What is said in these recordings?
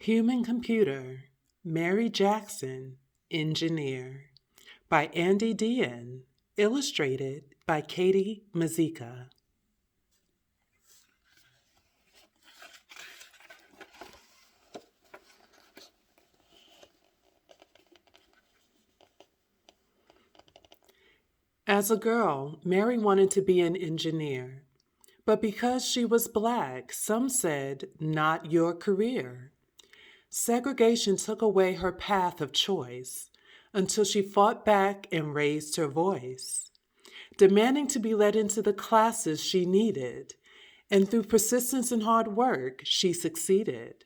Human Computer, Mary Jackson, Engineer, by Andi Diehn, illustrated by Katie Mazika. As a girl, Mary wanted to be an engineer. But because she was black, some said, "Not your career." Segregation took away her path of choice until she fought back and raised her voice, demanding to be let into the classes she needed. And through persistence and hard work, she succeeded.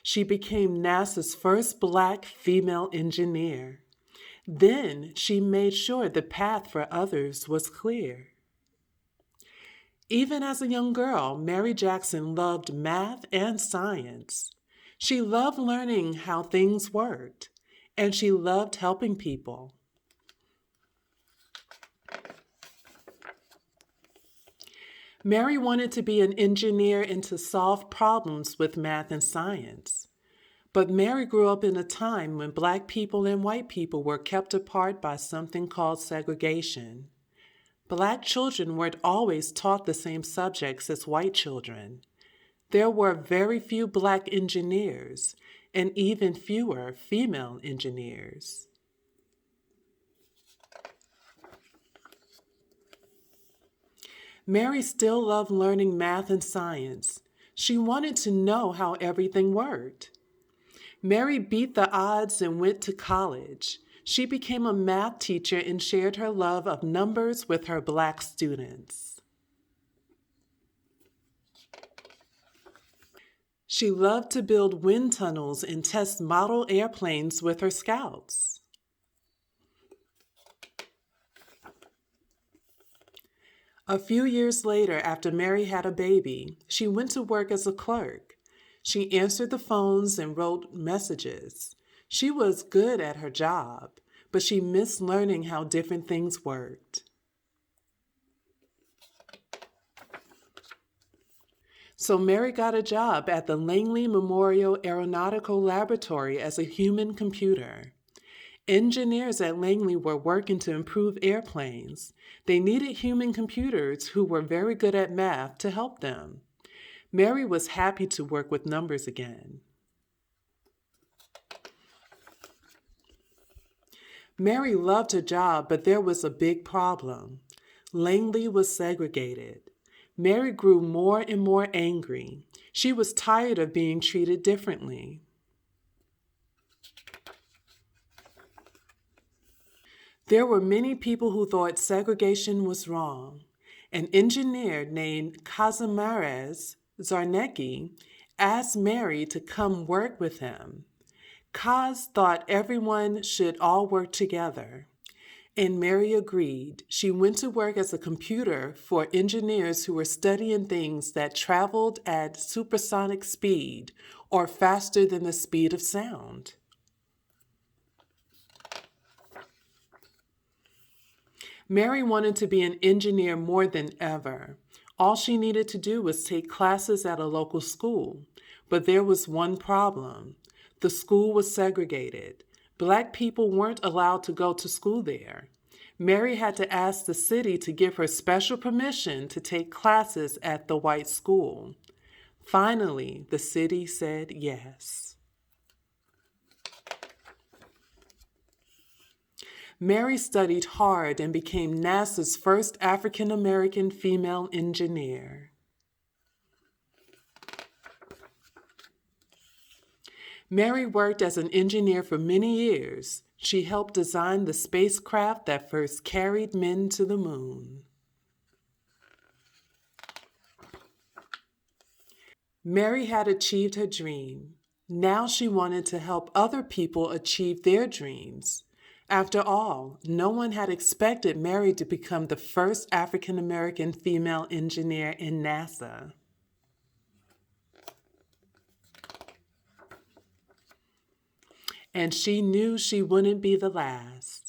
She became NASA's first black female engineer. Then she made sure the path for others was clear. Even as a young girl, Mary Jackson loved math and science. She loved learning how things worked, and she loved helping people. Mary wanted to be an engineer and to solve problems with math and science. But Mary grew up in a time when black people and white people were kept apart by something called segregation. Black children weren't always taught the same subjects as white children. There were very few black engineers and even fewer female engineers. Mary still loved learning math and science. She wanted to know how everything worked. Mary beat the odds and went to college. She became a math teacher and shared her love of numbers with her black students. She loved to build wind tunnels and test model airplanes with her scouts. A few years later, after Mary had a baby, she went to work as a clerk. She answered the phones and wrote messages. She was good at her job, but she missed learning how different things worked. So Mary got a job at the Langley Memorial Aeronautical Laboratory as a human computer. Engineers at Langley were working to improve airplanes. They needed human computers who were very good at math to help them. Mary was happy to work with numbers again. Mary loved her job, but there was a big problem. Langley was segregated. Mary grew more and more angry. She was tired of being treated differently. There were many people who thought segregation was wrong. An engineer named Kazimierz Zarnecki asked Mary to come work with him. Kaz thought everyone should all work together, and Mary agreed. She went to work as a computer for engineers who were studying things that traveled at supersonic speed or faster than the speed of sound. Mary wanted to be an engineer more than ever. All she needed to do was take classes at a local school. But there was one problem. The school was segregated. Black people weren't allowed to go to school there. Mary had to ask the city to give her special permission to take classes at the white school. Finally, the city said yes. Mary studied hard and became NASA's first African-American female engineer. Mary worked as an engineer for many years. She helped design the spacecraft that first carried men to the moon. Mary had achieved her dream. Now she wanted to help other people achieve their dreams. After all, no one had expected Mary to become the first African-American female engineer in NASA. And she knew she wouldn't be the last.